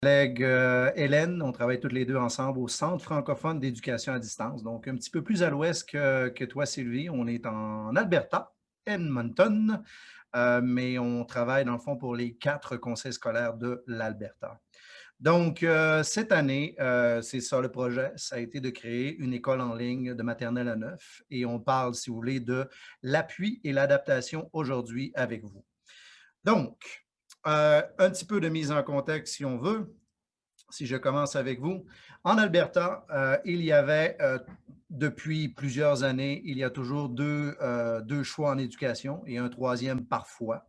Collègue Hélène, on travaille toutes les deux ensemble au Centre francophone d'éducation à distance, donc un petit peu plus à l'ouest que toi, Sylvie. On est en Alberta, Edmonton, mais on travaille dans le fond pour les 4 conseils scolaires de l'Alberta. Donc, cette année, c'est ça le projet, ça a été de créer une école en ligne de maternelle à 9 et on parle, si vous voulez, de l'appui et l'adaptation aujourd'hui avec vous. Donc, un petit peu de mise en contexte si on veut. Si je commence avec vous, en Alberta, il y avait depuis plusieurs années, il y a toujours deux choix en éducation et un troisième parfois.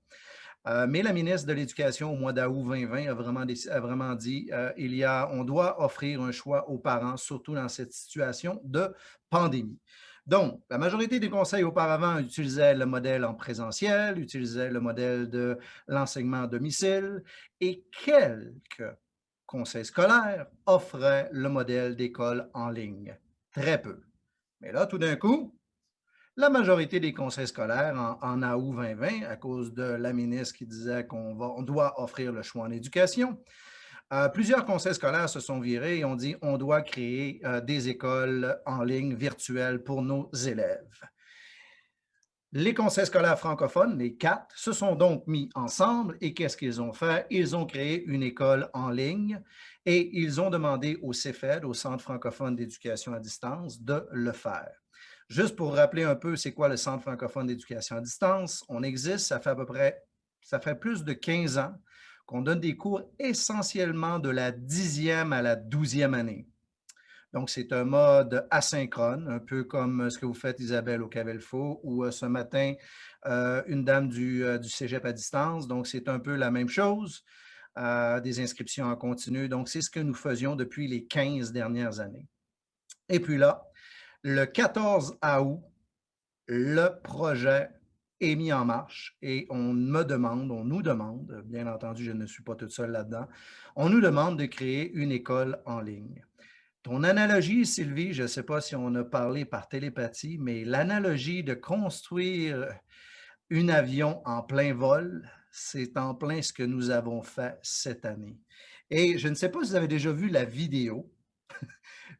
Mais la ministre de l'Éducation au mois d'août 2020 a vraiment dit on doit offrir un choix aux parents, surtout dans cette situation de pandémie. Donc, la majorité des conseils auparavant utilisaient le modèle en présentiel, utilisaient le modèle de l'enseignement à domicile et quelques conseils scolaires offraient le modèle d'école en ligne. Très peu. Mais là, tout d'un coup, la majorité des conseils scolaires en août 2020, à cause de la ministre qui disait on doit offrir le choix en éducation, plusieurs conseils scolaires se sont virés et ont dit on doit créer des écoles en ligne virtuelles pour nos élèves. Les conseils scolaires francophones, les 4, se sont donc mis ensemble et qu'est-ce qu'ils ont fait? Ils ont créé une école en ligne et ils ont demandé au CEFED, au Centre francophone d'éducation à distance, de le faire. Juste pour rappeler un peu c'est quoi le Centre francophone d'éducation à distance, on existe, ça fait plus de 15 ans qu'on donne des cours essentiellement de la 10e à la 12e année. Donc, c'est un mode asynchrone, un peu comme ce que vous faites, Isabelle, au Cavelfo, ou ce matin, une dame du cégep à distance. Donc, c'est un peu la même chose, des inscriptions en continu. Donc, c'est ce que nous faisions depuis les 15 dernières années. Et puis là, le 14 août, le projet est mis en marche et on nous demande, bien entendu, je ne suis pas toute seule là-dedans, on nous demande de créer une école en ligne. Ton analogie, Sylvie, je ne sais pas si on a parlé par télépathie, mais l'analogie de construire un avion en plein vol, c'est en plein ce que nous avons fait cette année. Et je ne sais pas si vous avez déjà vu la vidéo.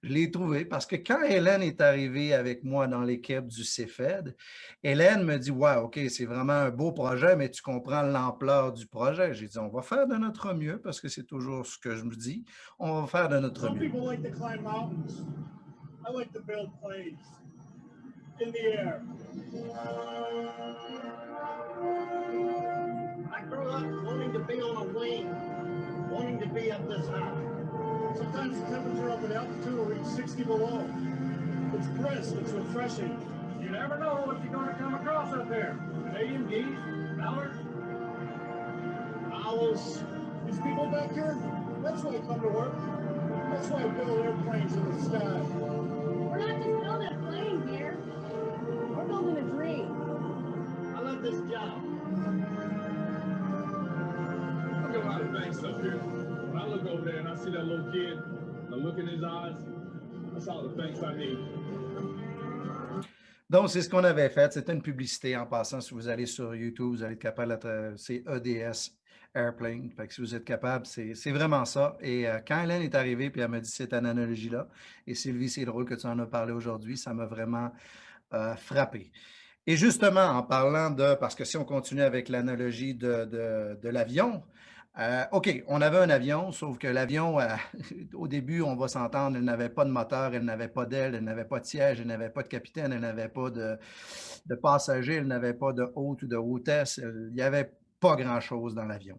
Je l'ai trouvée parce que quand Hélène est arrivée avec moi dans l'équipe du CEFED, Hélène me dit, ouais, OK, c'est vraiment un beau projet, mais tu comprends l'ampleur du projet. J'ai dit, on va faire de notre mieux parce que c'est toujours ce que je me dis. On va faire de notre mieux. Some people like to climb mountains. I like to build planes in the air. I grew up wanting to be on a wing, wanting to be up this high. Sometimes the temperature up at altitude will reach 60 below. It's crisp, it's refreshing. You never know what you're going to come across up there. Canadian geese, mallards, owls. These people back here, that's why I come to work. That's why I build airplanes in the sky. We're not just building a plane here. We're building a dream. I love this job. I do a lot of things up here. When I look over there and I see that little kid, the look in his eyes, that's all the things I need. Donc, c'est ce qu'on avait fait. C'était une publicité en passant. Si vous allez sur YouTube, vous allez être capable de... C'est EDS Airplane. Fait que si vous êtes capable, c'est vraiment ça. Et quand Hélène est arrivée, puis elle m'a dit cette analogie-là, et Sylvie, c'est drôle que tu en as parlé aujourd'hui, ça m'a vraiment frappé. Et justement, en parlant de... Parce que si on continue avec l'analogie de l'avion, OK, on avait un avion, sauf que l'avion, au début, on va s'entendre, elle n'avait pas de moteur, elle n'avait pas d'aile, elle n'avait pas de siège, elle n'avait pas de capitaine, elle n'avait pas de passagers, elle n'avait pas de haute ou de hôtesse, il n'y avait pas grand-chose dans l'avion.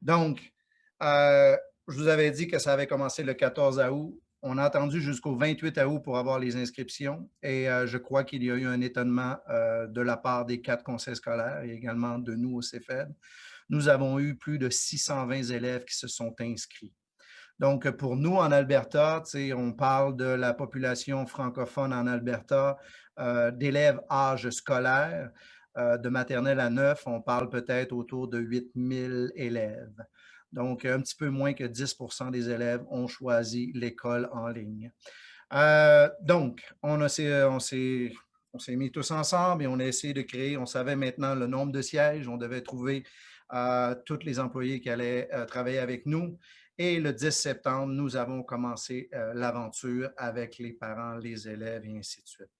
Donc, je vous avais dit que ça avait commencé le 14 août. On a attendu jusqu'au 28 août pour avoir les inscriptions et je crois qu'il y a eu un étonnement de la part des 4 conseils scolaires et également de nous au CEFED. Nous avons eu plus de 620 élèves qui se sont inscrits. Donc, pour nous, en Alberta, on parle de la population francophone en Alberta, d'élèves âge scolaire, de maternelle à 9, on parle peut-être autour de 8000 élèves. Donc, un petit peu moins que 10% des élèves ont choisi l'école en ligne. Donc, on s'est mis tous ensemble et on a essayé de créer, on savait maintenant le nombre de sièges, on devait trouver tous les employés qui allaient travailler avec nous. Et le 10 septembre, nous avons commencé l'aventure avec les parents, les élèves et ainsi de suite.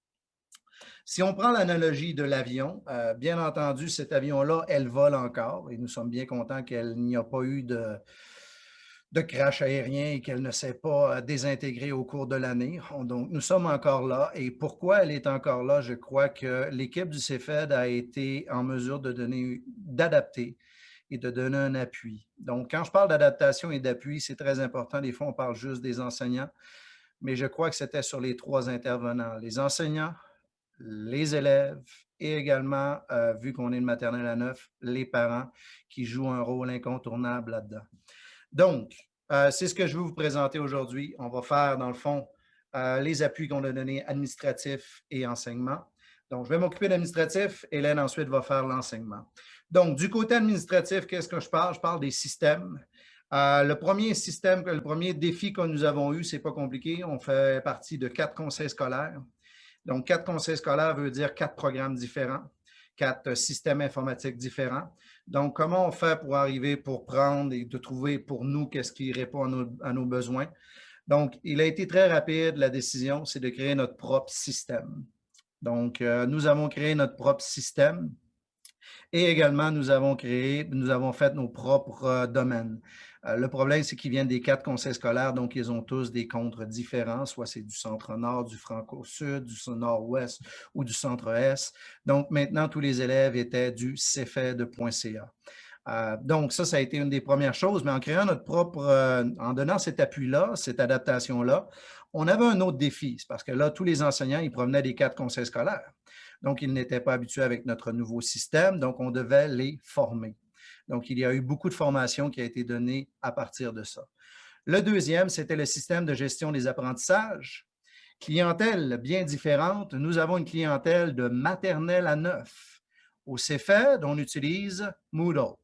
Si on prend l'analogie de l'avion, bien entendu, cet avion-là, elle vole encore et nous sommes bien contents qu'il n'y a pas eu de crash aérien et qu'elle ne s'est pas désintégrée au cours de l'année. Donc, nous sommes encore là. Et pourquoi elle est encore là? Je crois que l'équipe du CFED a été en mesure d'adapter et de donner un appui. Donc, quand je parle d'adaptation et d'appui, c'est très important. Des fois, on parle juste des enseignants, mais je crois que c'était sur les 3 intervenants. Les enseignants, les élèves et également, vu qu'on est de maternelle à 9, les parents qui jouent un rôle incontournable là-dedans. Donc, c'est ce que je vais vous présenter aujourd'hui. On va faire, dans le fond, les appuis qu'on a donnés administratifs et enseignement. Donc, je vais m'occuper de l'administratif. Hélène, ensuite, va faire l'enseignement. Donc, du côté administratif, qu'est-ce que je parle? Je parle des systèmes. Le premier défi que nous avons eu, c'est pas compliqué. On fait partie de 4 conseils scolaires. Donc, 4 conseils scolaires veut dire 4 programmes différents, 4 systèmes informatiques différents. Donc, comment on fait pour arriver, pour prendre et de trouver pour nous qu'est-ce qui répond à nos besoins? Donc, il a été très rapide, la décision, c'est de créer notre propre système. Donc, nous avons créé notre propre système et également, nous avons fait nos propres domaines. Le problème, c'est qu'ils viennent des 4 conseils scolaires, donc ils ont tous des comptes différents, soit c'est du centre-nord, du franco-sud, du nord-ouest ou du centre-est. Donc, maintenant, tous les élèves étaient du cfed.ca. Donc, ça a été une des premières choses, mais en créant notre propre, en donnant cet appui-là, cette adaptation-là, on avait un autre défi. C'est parce que là, tous les enseignants, ils provenaient des 4 conseils scolaires. Donc, ils n'étaient pas habitués avec notre nouveau système, donc on devait les former. Donc, il y a eu beaucoup de formation qui a été donnée à partir de ça. Le deuxième, c'était le système de gestion des apprentissages. Clientèle bien différente. Nous avons une clientèle de maternelle à 9. Au CFED, on utilise Moodle.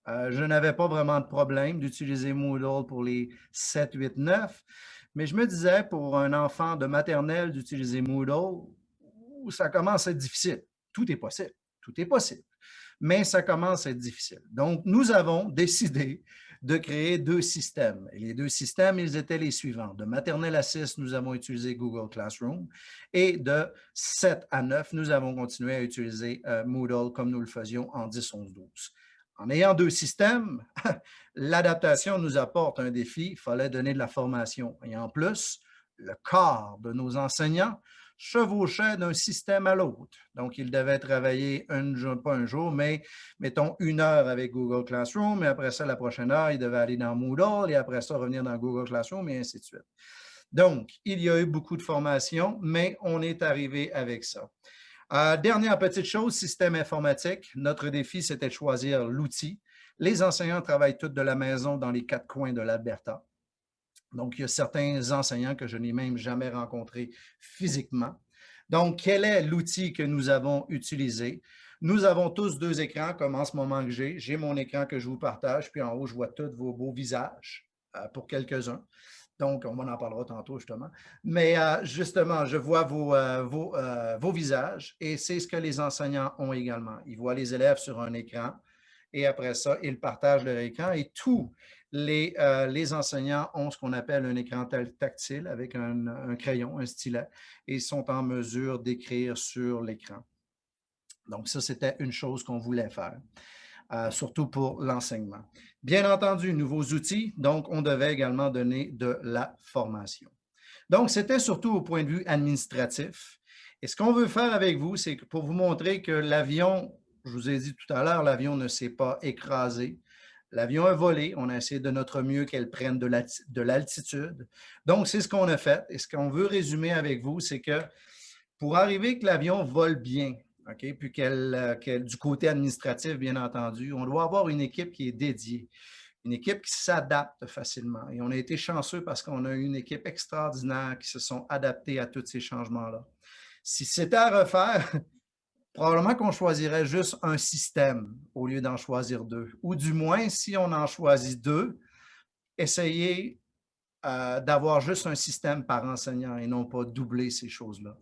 Je n'avais pas vraiment de problème d'utiliser Moodle pour les 7, 8, 9, mais je me disais, pour un enfant de maternelle d'utiliser Moodle, ça commence à être difficile. Tout est possible, mais ça commence à être difficile. Donc, nous avons décidé de créer 2 systèmes. Et les 2 systèmes, ils étaient les suivants. De maternelle à 6, nous avons utilisé Google Classroom et de 7 à 9, nous avons continué à utiliser Moodle comme nous le faisions en 10, 11, 12. En ayant 2 systèmes, l'adaptation nous apporte un défi. Il fallait donner de la formation. Et en plus, le quart de nos enseignants chevauchait d'un système à l'autre. Donc, ils devaient travailler, pas un jour, mais mettons 1 heure avec Google Classroom, et après ça, la prochaine heure, ils devaient aller dans Moodle, et après ça, revenir dans Google Classroom, et ainsi de suite. Donc, il y a eu beaucoup de formation, mais on est arrivé avec ça. Dernière petite chose, système informatique. Notre défi, c'était de choisir l'outil. Les enseignants travaillent tous de la maison dans les 4 coins de l'Alberta. Donc, il y a certains enseignants que je n'ai même jamais rencontrés physiquement. Donc, quel est l'outil que nous avons utilisé? Nous avons tous 2 écrans, comme en ce moment que j'ai. J'ai mon écran que je vous partage, puis en haut, je vois tous vos beaux visages pour quelques-uns. Donc, on en parlera tantôt, justement. Mais justement, je vois vos visages et c'est ce que les enseignants ont également. Ils voient les élèves sur un écran et après ça, ils partagent leur écran et tous les enseignants ont ce qu'on appelle un écran tactile avec un crayon, un stylet et sont en mesure d'écrire sur l'écran. Donc, ça, c'était une chose qu'on voulait faire. Surtout pour l'enseignement. Bien entendu, nouveaux outils, donc on devait également donner de la formation. Donc, c'était surtout au point de vue administratif. Et ce qu'on veut faire avec vous, c'est pour vous montrer que l'avion, je vous ai dit tout à l'heure, l'avion ne s'est pas écrasé. L'avion a volé, on a essayé de notre mieux qu'elle prenne de l'altitude. Donc, c'est ce qu'on a fait. Et ce qu'on veut résumer avec vous, c'est que pour arriver que l'avion vole bien, OK, puis du côté administratif, bien entendu, on doit avoir une équipe qui est dédiée, une équipe qui s'adapte facilement. Et on a été chanceux parce qu'on a eu une équipe extraordinaire qui se sont adaptés à tous ces changements-là. Si c'était à refaire, probablement qu'on choisirait juste un système au lieu d'en choisir 2. Ou du moins, si on en choisit 2, essayez d'avoir juste un système par enseignant et non pas doubler ces choses-là.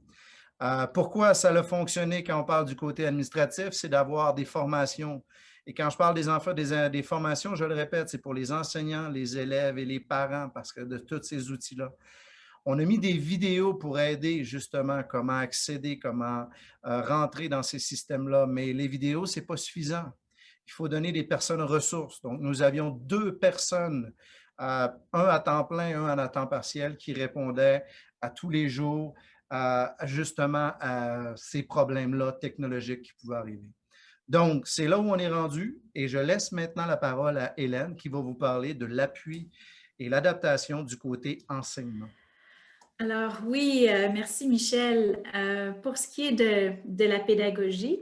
Pourquoi ça a fonctionné quand on parle du côté administratif? C'est d'avoir des formations Et quand je parle des enfants, des formations, je le répète, c'est pour les enseignants, les élèves et les parents, parce que de tous ces outils-là. On a mis des vidéos pour aider justement comment accéder, comment rentrer dans ces systèmes-là, mais les vidéos, ce n'est pas suffisant. Il faut donner des personnes ressources. Donc, nous avions 2 personnes, un à temps plein, un à temps partiel, qui répondaient à tous les jours justement à ces problèmes-là technologiques qui pouvaient arriver. Donc, c'est là où on est rendu et je laisse maintenant la parole à Hélène qui va vous parler de l'appui et l'adaptation du côté enseignement. Alors oui, merci Michel. Pour ce qui est de la pédagogie,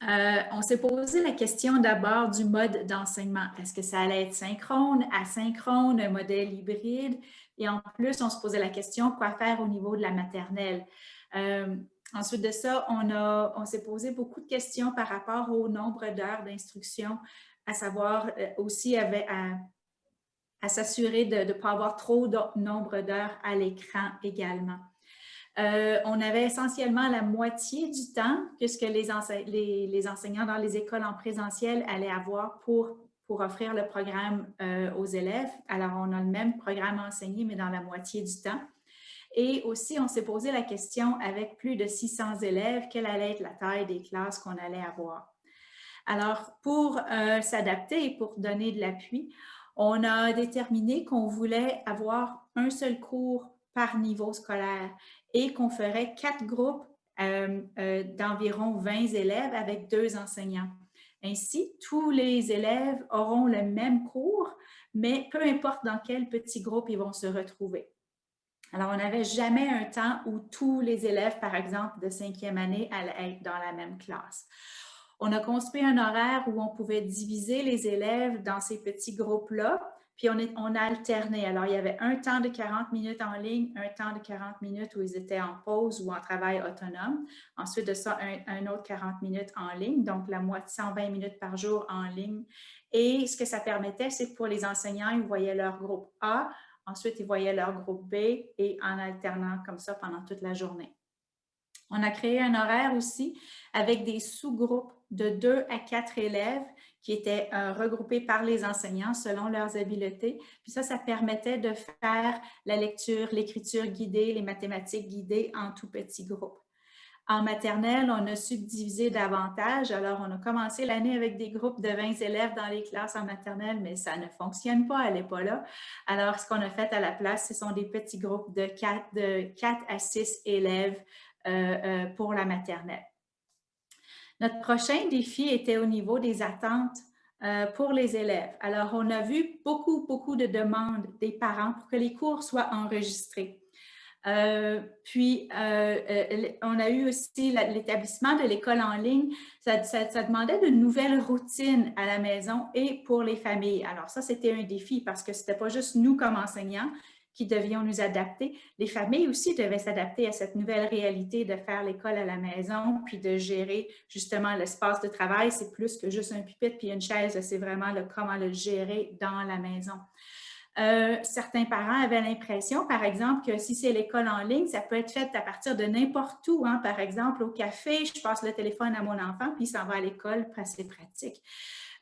on s'est posé la question d'abord du mode d'enseignement. Est-ce que ça allait être synchrone, asynchrone, un modèle hybride? Et en plus, on se posait la question quoi faire au niveau de la maternelle. Ensuite de ça, on s'est posé beaucoup de questions par rapport au nombre d'heures d'instruction, à savoir aussi à s'assurer de ne pas avoir trop de nombre d'heures à l'écran également. On avait essentiellement la moitié du temps que ce que les enseignants dans les écoles en présentiel allaient avoir pour offrir le programme aux élèves. Alors, on a le même programme enseigné, mais dans la moitié du temps. Et aussi, on s'est posé la question avec plus de 600 élèves, quelle allait être la taille des classes qu'on allait avoir. Alors, pour s'adapter et pour donner de l'appui, on a déterminé qu'on voulait avoir un seul cours par niveau scolaire et qu'on ferait 4 groupes d'environ 20 élèves avec 2 enseignants. Ainsi, tous les élèves auront le même cours, mais peu importe dans quel petit groupe ils vont se retrouver. Alors, on n'avait jamais un temps où tous les élèves, par exemple, de 5e année allaient être dans la même classe. On a construit un horaire où on pouvait diviser les élèves dans ces petits groupes-là, puis on a alterné. Alors, il y avait un temps de 40 minutes en ligne, un temps de 40 minutes où ils étaient en pause ou en travail autonome. Ensuite de ça, un autre 40 minutes en ligne, donc la moitié, 120 minutes par jour en ligne. Et ce que ça permettait, c'est que pour les enseignants, ils voyaient leur groupe A, ensuite ils voyaient leur groupe B et en alternant comme ça pendant toute la journée. On a créé un horaire aussi avec des sous-groupes de 2 à 4 élèves qui étaient regroupés par les enseignants selon leurs habiletés. Puis ça permettait de faire la lecture, l'écriture guidée, les mathématiques guidées en tout petits groupes. En maternelle, on a subdivisé davantage. Alors, on a commencé l'année avec des groupes de 20 élèves dans les classes en maternelle, mais ça ne fonctionne pas, elle n'est pas là. Alors, ce qu'on a fait à la place, ce sont des petits groupes de 4 à 6 élèves pour la maternelle. Notre prochain défi était au niveau des attentes pour les élèves. Alors, on a vu beaucoup de demandes des parents pour que les cours soient enregistrés. Puis, on a eu aussi l'établissement de l'école en ligne. Ça demandait de nouvelles routines à la maison et pour les familles. Alors ça, c'était un défi parce que ce n'était pas juste nous comme enseignants qui devions nous adapter. Les familles aussi devaient s'adapter à cette nouvelle réalité de faire l'école à la maison puis de gérer justement l'espace de travail. C'est plus que juste un pupitre puis une chaise. C'est vraiment comment le gérer dans la maison. Certains parents avaient l'impression, par exemple, que si c'est l'école en ligne, ça peut être fait à partir de n'importe où. Hein. Par exemple, au café, je passe le téléphone à mon enfant, puis il s'en va à l'école, c'est pratique,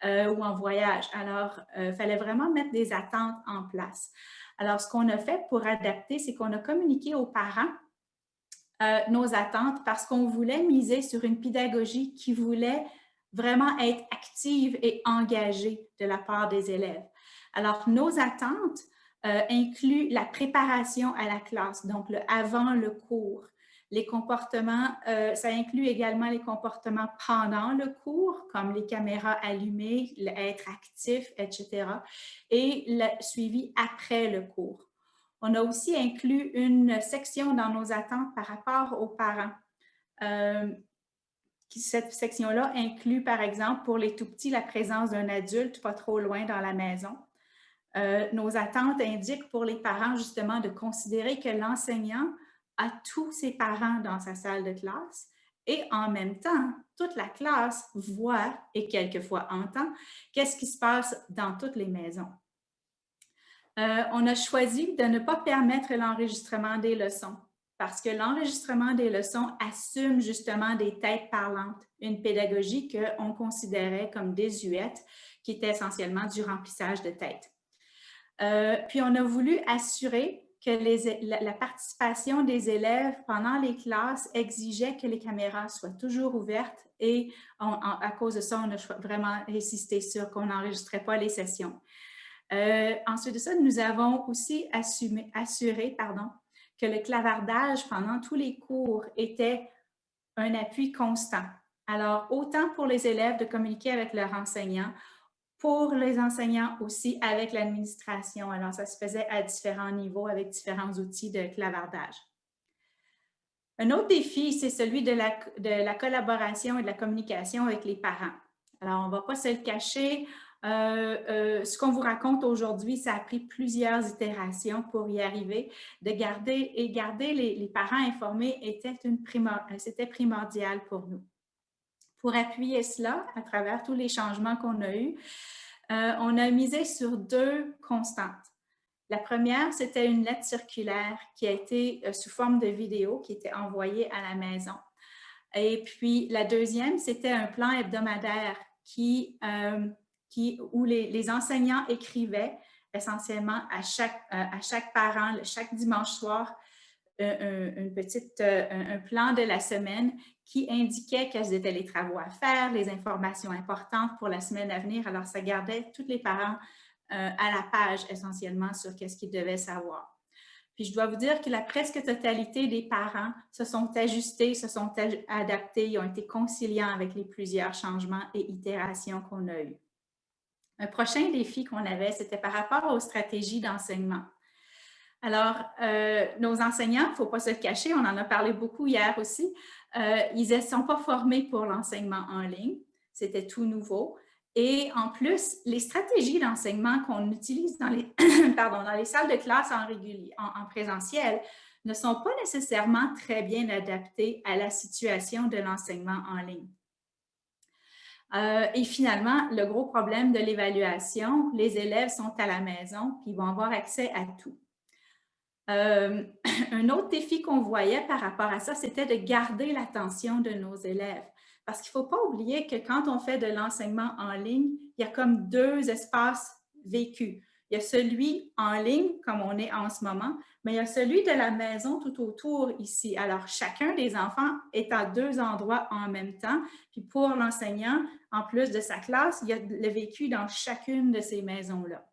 ou en voyage. Alors, il fallait vraiment mettre des attentes en place. Alors, ce qu'on a fait pour adapter, c'est qu'on a communiqué aux parents nos attentes parce qu'on voulait miser sur une pédagogie qui voulait vraiment être active et engagée de la part des élèves. Alors, nos attentes incluent la préparation à la classe, donc avant le cours. Les comportements, ça inclut également les comportements pendant le cours, comme les caméras allumées, être actif, etc. Et le suivi après le cours. On a aussi inclus une section dans nos attentes par rapport aux parents. Cette section-là inclut, par exemple, pour les tout-petits, la présence d'un adulte pas trop loin dans la maison. Nos attentes indiquent pour les parents, justement, de considérer que l'enseignant a tous ses parents dans sa salle de classe et en même temps, toute la classe voit et quelquefois entend qu'est-ce qui se passe dans toutes les maisons. On a choisi de ne pas permettre l'enregistrement des leçons parce que l'enregistrement des leçons assume justement des têtes parlantes, une pédagogie qu'on considérait comme désuète, qui était essentiellement du remplissage de têtes. Puis on a voulu assurer que la participation des élèves pendant les classes exigeait que les caméras soient toujours ouvertes et à cause de ça, on a vraiment insisté sur qu'on n'enregistrait pas les sessions. Ensuite de ça, nous avons aussi assuré que le clavardage pendant tous les cours était un appui constant. Alors, autant pour les élèves de communiquer avec leurs enseignants, pour les enseignants aussi avec l'administration. Alors, ça se faisait à différents niveaux avec différents outils de clavardage. Un autre défi, c'est celui de la collaboration et de la communication avec les parents. Alors, on ne va pas se le cacher. Ce qu'on vous raconte aujourd'hui, ça a pris plusieurs itérations pour y arriver. Garder les parents informés c'était primordial pour nous. Pour appuyer cela, à travers tous les changements qu'on a eus, on a misé sur 2 constantes. La première, c'était une lettre circulaire qui a été sous forme de vidéo, qui était envoyée à la maison. Et puis, la deuxième, c'était un plan hebdomadaire où les enseignants écrivaient essentiellement à chaque parent, chaque dimanche soir, un plan de la semaine qui indiquait quels étaient les travaux à faire, les informations importantes pour la semaine à venir. Alors, ça gardait tous les parents à la page essentiellement sur qu'est-ce qu'ils devaient savoir. Puis, je dois vous dire que la presque totalité des parents se sont ajustés, se sont adaptés, ils ont été conciliants avec les plusieurs changements et itérations qu'on a eues. Un prochain défi qu'on avait, c'était par rapport aux stratégies d'enseignement. Alors, nos enseignants, il ne faut pas se le cacher, on en a parlé beaucoup hier aussi, ils ne sont pas formés pour l'enseignement en ligne, c'était tout nouveau. Et en plus, les stratégies d'enseignement qu'on utilise dans les, dans les salles de classe en présentiel ne sont pas nécessairement très bien adaptées à la situation de l'enseignement en ligne. Et finalement, le gros problème de l'évaluation, les élèves sont à la maison puis ils vont avoir accès à tout. Un autre défi qu'on voyait par rapport à ça, c'était de garder l'attention de nos élèves. Parce qu'il ne faut pas oublier que quand on fait de l'enseignement en ligne, il y a comme 2 espaces vécus. Il y a celui en ligne, comme on est en ce moment, mais il y a celui de la maison tout autour ici. Alors, chacun des enfants est à 2 endroits en même temps. Puis pour l'enseignant, en plus de sa classe, il y a le vécu dans chacune de ces maisons-là.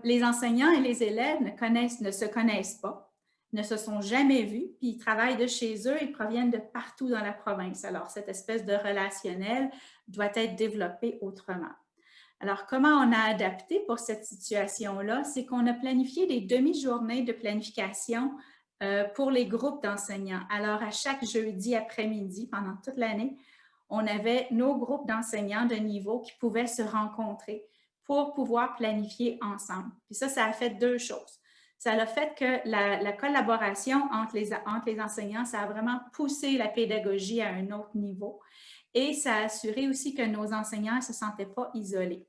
Les enseignants et les élèves ne se connaissent pas, ne se sont jamais vus, puis ils travaillent de chez eux et proviennent de partout dans la province. Alors, cette espèce de relationnel doit être développé autrement. Alors, comment on a adapté pour cette situation-là? C'est qu'on a planifié des demi-journées de planification pour les groupes d'enseignants. Alors, à chaque jeudi après-midi, pendant toute l'année, on avait nos groupes d'enseignants de niveau qui pouvaient se rencontrer pour pouvoir planifier ensemble. Puis ça a fait 2 choses. Ça a fait que la collaboration entre les enseignants, ça a vraiment poussé la pédagogie à un autre niveau et ça a assuré aussi que nos enseignants ne se sentaient pas isolés.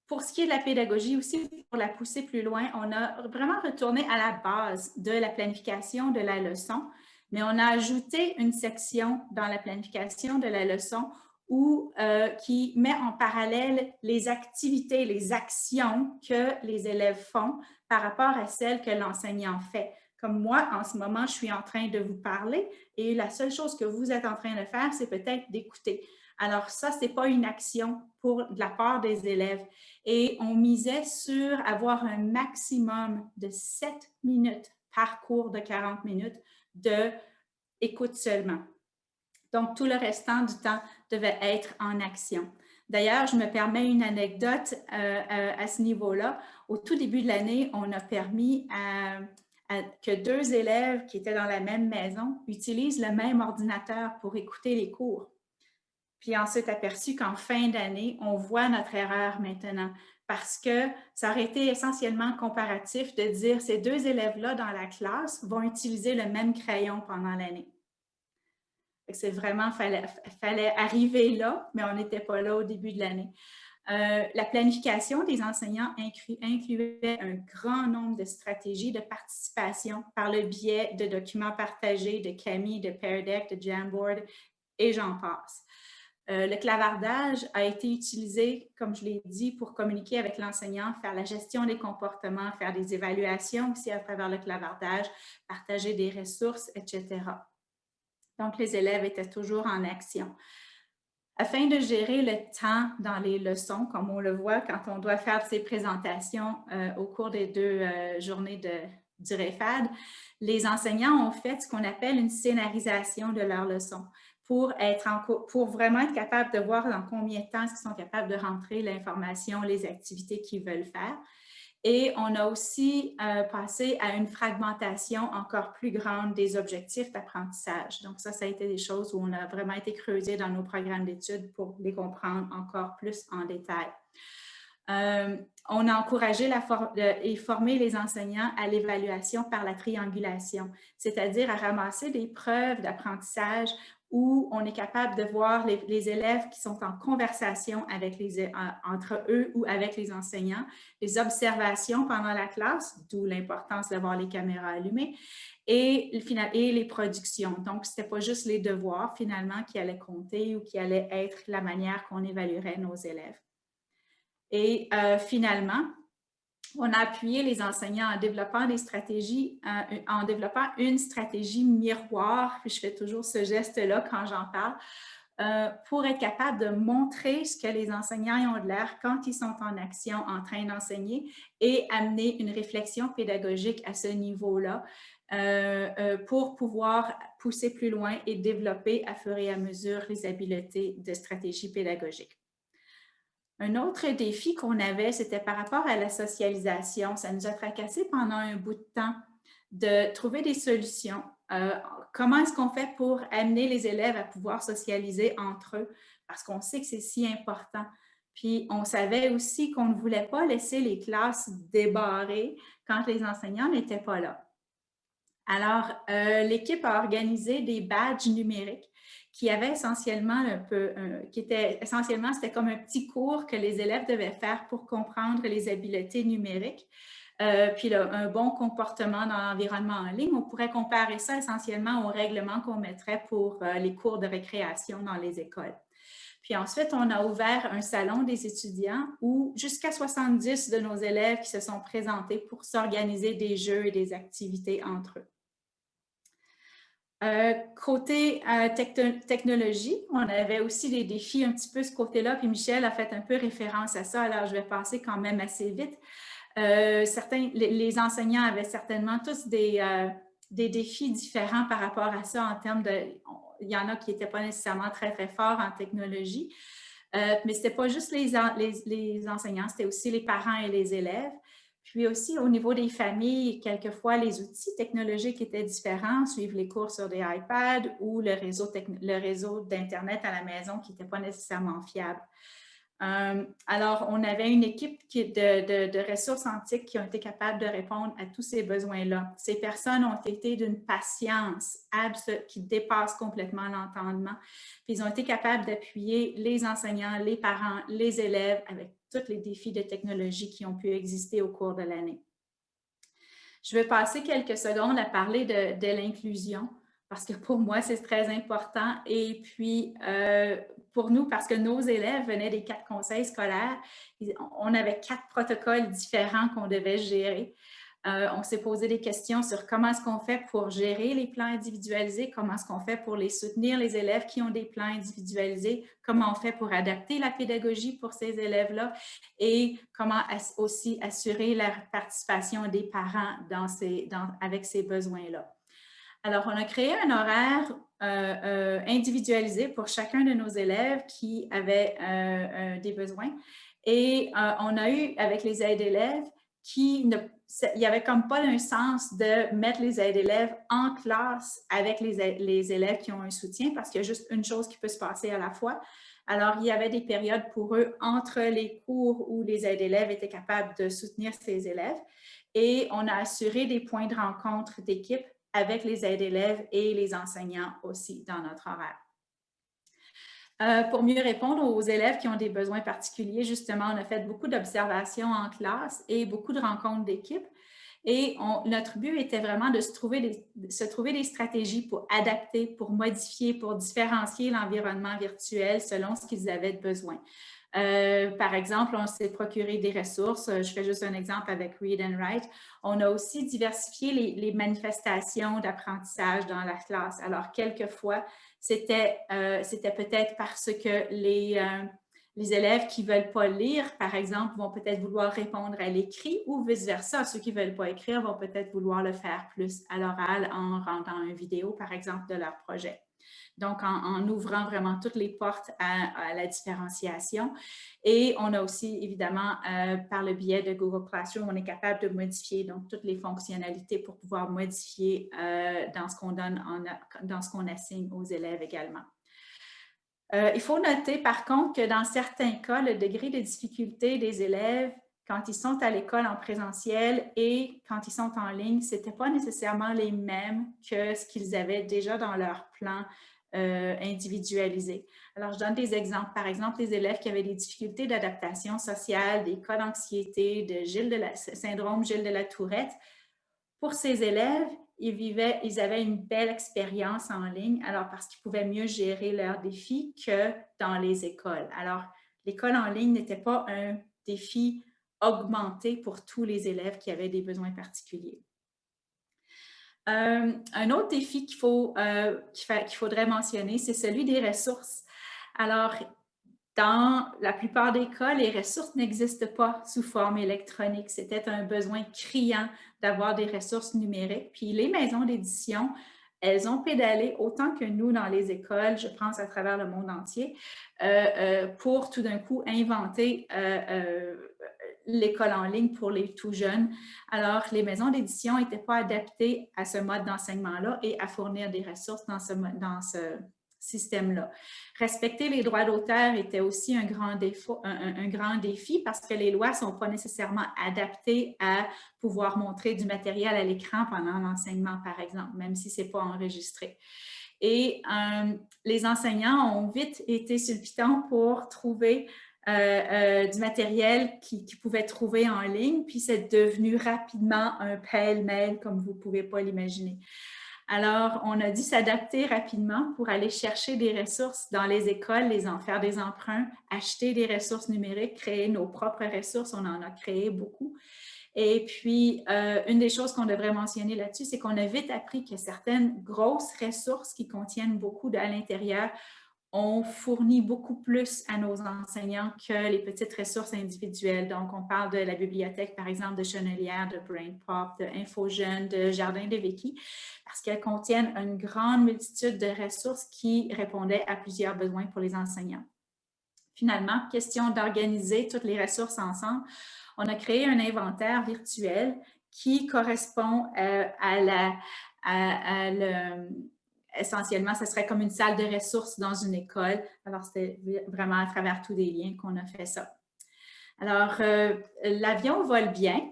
Pour ce qui est de la pédagogie aussi, pour la pousser plus loin, on a vraiment retourné à la base de la planification de la leçon, mais on a ajouté une section dans la planification de la leçon qui met en parallèle les activités, les actions que les élèves font par rapport à celles que l'enseignant fait. Comme moi, en ce moment, je suis en train de vous parler et la seule chose que vous êtes en train de faire, c'est peut-être d'écouter. Alors ça, ce n'est pas une action de la part des élèves. Et on misait sur avoir un maximum de 7 minutes par cours de 40 minutes d'écoute seulement. Donc, tout le restant du temps devait être en action. D'ailleurs, je me permets une anecdote à ce niveau-là. Au tout début de l'année, on a permis que 2 élèves qui étaient dans la même maison utilisent le même ordinateur pour écouter les cours. Puis ensuite aperçu qu'en fin d'année, on voit notre erreur maintenant parce que ça aurait été essentiellement comparatif de dire ces 2 élèves-là dans la classe vont utiliser le même crayon pendant l'année. C'est vraiment, fallait arriver là, mais on n'était pas là au début de l'année. La planification des enseignants incluait un grand nombre de stratégies de participation par le biais de documents partagés de Kami, de Pear Deck, de Jamboard et j'en passe. Le clavardage a été utilisé, comme je l'ai dit, pour communiquer avec l'enseignant, faire la gestion des comportements, faire des évaluations aussi à travers le clavardage, partager des ressources, etc. Donc, les élèves étaient toujours en action. Afin de gérer le temps dans les leçons, comme on le voit quand on doit faire ces présentations au cours des 2 journées du REFAD, les enseignants ont fait ce qu'on appelle une scénarisation de leurs leçons pour vraiment être capables de voir dans combien de temps ils sont capables de rentrer l'information, les activités qu'ils veulent faire. Et on a aussi passé à une fragmentation encore plus grande des objectifs d'apprentissage. Donc ça a été des choses où on a vraiment été creusé dans nos programmes d'études pour les comprendre encore plus en détail. On a encouragé et formé les enseignants à l'évaluation par la triangulation, c'est-à-dire à ramasser des preuves d'apprentissage où on est capable de voir les élèves qui sont en conversation entre eux ou avec les enseignants, les observations pendant la classe, d'où l'importance d'avoir les caméras allumées, et les productions. Donc, ce n'était pas juste les devoirs, finalement, qui allaient compter ou qui allaient être la manière qu'on évaluerait nos élèves. Et finalement, on a appuyé les enseignants en développant des stratégies, en développant une stratégie miroir, puis je fais toujours ce geste-là quand j'en parle, pour être capable de montrer ce que les enseignants ont de l'air quand ils sont en action, en train d'enseigner, et amener une réflexion pédagogique à ce niveau-là pour pouvoir pousser plus loin et développer à fur et à mesure les habiletés de stratégie pédagogique. Un autre défi qu'on avait, c'était par rapport à la socialisation. Ça nous a tracassé pendant un bout de temps de trouver des solutions. Comment est-ce qu'on fait pour amener les élèves à pouvoir socialiser entre eux? Parce qu'on sait que c'est si important. Puis, on savait aussi qu'on ne voulait pas laisser les classes débarrées quand les enseignants n'étaient pas là. Alors, l'équipe a organisé des badges numériques qui avaient essentiellement c'était comme un petit cours que les élèves devaient faire pour comprendre les habiletés numériques. Puis là, un bon comportement dans l'environnement en ligne, on pourrait comparer ça essentiellement au règlement qu'on mettrait pour les cours de récréation dans les écoles. Puis ensuite, on a ouvert un salon des étudiants où jusqu'à 70 de nos élèves qui se sont présentés pour s'organiser des jeux et des activités entre eux. Côté technologie, on avait aussi des défis un petit peu ce côté-là, puis Michel a fait un peu référence à ça, alors je vais passer quand même assez vite. Les enseignants avaient certainement tous des défis différents par rapport à ça en termes de... Il y en a qui n'étaient pas nécessairement très, très forts en technologie, mais ce n'était pas juste les enseignants, c'était aussi les parents et les élèves. Puis aussi, au niveau des familles, quelquefois, les outils technologiques étaient différents, suivre les cours sur des iPads ou le réseau d'Internet à la maison qui n'était pas nécessairement fiable. Alors, on avait une équipe de ressources antiques qui ont été capables de répondre à tous ces besoins-là. Ces personnes ont été d'une patience qui dépasse complètement l'entendement. Puis, ils ont été capables d'appuyer les enseignants, les parents, les élèves avec tous les défis de technologie qui ont pu exister au cours de l'année. Je vais passer quelques secondes à parler de l'inclusion parce que pour moi, c'est très important. Et puis, pour nous, parce que nos élèves venaient des 4 conseils scolaires, on avait 4 protocoles différents qu'on devait gérer. On s'est posé des questions sur comment est-ce qu'on fait pour gérer les plans individualisés, comment est-ce qu'on fait pour les soutenir, les élèves qui ont des plans individualisés, comment on fait pour adapter la pédagogie pour ces élèves-là et comment aussi assurer la participation des parents avec ces besoins-là. Alors, on a créé un horaire individualisé pour chacun de nos élèves qui avaient des besoins et on a eu avec les aides-élèves il n'y avait comme pas un sens de mettre les aides-élèves en classe avec les élèves qui ont un soutien parce qu'il y a juste une chose qui peut se passer à la fois. Alors, il y avait des périodes pour eux entre les cours où les aides-élèves étaient capables de soutenir ces élèves et on a assuré des points de rencontre d'équipe avec les aides-élèves et les enseignants aussi dans notre horaire. Pour mieux répondre aux élèves qui ont des besoins particuliers, justement, on a fait beaucoup d'observations en classe et beaucoup de rencontres d'équipe. Et notre but était vraiment de se trouver des stratégies pour adapter, pour modifier, pour différencier l'environnement virtuel selon ce qu'ils avaient besoin. Par exemple, on s'est procuré des ressources. Je fais juste un exemple avec Read and Write. On a aussi diversifié les manifestations d'apprentissage dans la classe. Alors, quelquefois, c'était peut-être parce que les élèves qui ne veulent pas lire, par exemple, vont peut-être vouloir répondre à l'écrit ou vice-versa. Ceux qui ne veulent pas écrire vont peut-être vouloir le faire plus à l'oral en rendant une vidéo, par exemple, de leur projet. Donc, en ouvrant vraiment toutes les portes à la différenciation. Et on a aussi, évidemment, par le biais de Google Classroom, on est capable de modifier donc toutes les fonctionnalités pour pouvoir modifier dans ce qu'on donne, dans ce qu'on assigne aux élèves également. Il faut noter, par contre, que dans certains cas, le degré de difficulté des élèves, quand ils sont à l'école en présentiel et quand ils sont en ligne, ce n'était pas nécessairement les mêmes que ce qu'ils avaient déjà dans leur plan individualisé. Alors, je donne des exemples. Par exemple, les élèves qui avaient des difficultés d'adaptation sociale, des cas d'anxiété, de syndrome Gilles de la Tourette. Pour ces élèves, ils avaient une belle expérience en ligne, alors parce qu'ils pouvaient mieux gérer leurs défis que dans les écoles. Alors, l'école en ligne n'était pas un défi augmenté pour tous les élèves qui avaient des besoins particuliers. Un autre défi qu'il faudrait mentionner, c'est celui des ressources. Alors, dans la plupart des cas, les ressources n'existent pas sous forme électronique. C'était un besoin criant d'avoir des ressources numériques. Puis les maisons d'édition, elles ont pédalé autant que nous dans les écoles, je pense à travers le monde entier, pour tout d'un coup inventer l'école en ligne pour les tout jeunes. Alors, les maisons d'édition n'étaient pas adaptées à ce mode d'enseignement-là et à fournir des ressources dans ce système-là. Respecter les droits d'auteur était aussi un grand défi parce que les lois ne sont pas nécessairement adaptées à pouvoir montrer du matériel à l'écran pendant l'enseignement, par exemple, même si ce n'est pas enregistré. Et les enseignants ont vite été sur le piton pour trouver du matériel qu'ils pouvaient trouver en ligne, puis c'est devenu rapidement un pêle-mêle comme vous ne pouvez pas l'imaginer. Alors, on a dû s'adapter rapidement pour aller chercher des ressources dans les écoles, faire des emprunts, acheter des ressources numériques, créer nos propres ressources. On en a créé beaucoup. Et puis, une des choses qu'on devrait mentionner là-dessus, c'est qu'on a vite appris que certaines grosses ressources qui contiennent beaucoup à l'intérieur on fournit beaucoup plus à nos enseignants que les petites ressources individuelles. Donc, on parle de la bibliothèque, par exemple, de Chenelière, de BrainPop, de InfoJeune, de Jardin de Vicky, parce qu'elles contiennent une grande multitude de ressources qui répondaient à plusieurs besoins pour les enseignants. Finalement, question d'organiser toutes les ressources ensemble, on a créé un inventaire virtuel qui correspond essentiellement, ce serait comme une salle de ressources dans une école. Alors, c'était vraiment à travers tous des liens qu'on a fait ça. Alors, l'avion vole bien.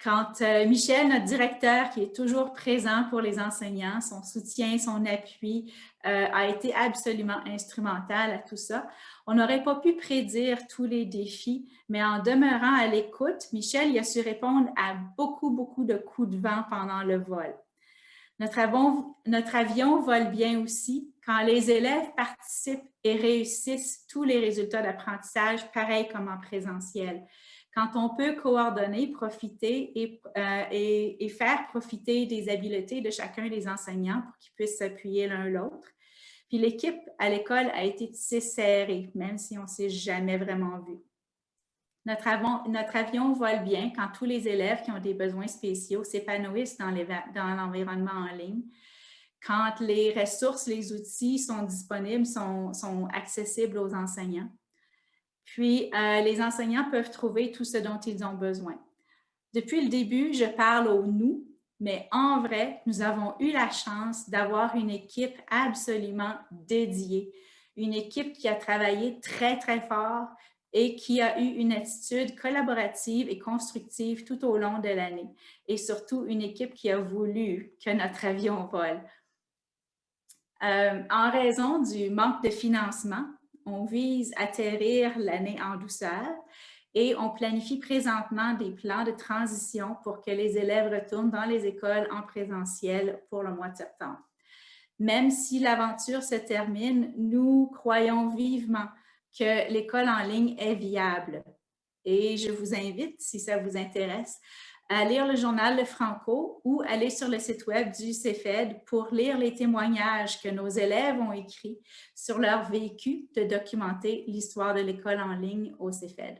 Quand Michel, notre directeur, qui est toujours présent pour les enseignants, son soutien, son appui a été absolument instrumental à tout ça. On n'aurait pas pu prédire tous les défis, mais en demeurant à l'écoute, Michel il a su répondre à beaucoup de coups de vent pendant le vol. Notre avion vole bien aussi quand les élèves participent et réussissent tous les résultats d'apprentissage, pareil comme en présentiel. Quand on peut coordonner, profiter et faire profiter des habiletés de chacun des enseignants pour qu'ils puissent s'appuyer l'un l'autre. Puis l'équipe à l'école a été tissée serrée, même si on ne s'est jamais vraiment vu. Notre avion vole bien quand tous les élèves qui ont des besoins spéciaux s'épanouissent dans l'environnement en ligne, quand les ressources, les outils sont disponibles, sont accessibles aux enseignants. Puis, les enseignants peuvent trouver tout ce dont ils ont besoin. Depuis le début, je parle au « nous », mais en vrai, nous avons eu la chance d'avoir une équipe absolument dédiée, une équipe qui a travaillé très fort et qui a eu une attitude collaborative et constructive tout au long de l'année. Et surtout, une équipe qui a voulu que notre avion vole. En raison du manque de financement, on vise à atterrir l'année en douceur et on planifie présentement des plans de transition pour que les élèves retournent dans les écoles en présentiel pour le mois de septembre. Même si l'aventure se termine, nous croyons vivement que l'école en ligne est viable. Et je vous invite, si ça vous intéresse, à lire le journal Le Franco ou aller sur le site web du CEFED pour lire les témoignages que nos élèves ont écrits sur leur vécu de documenter l'histoire de l'école en ligne au CEFED.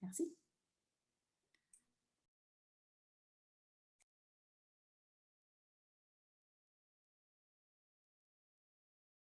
Merci.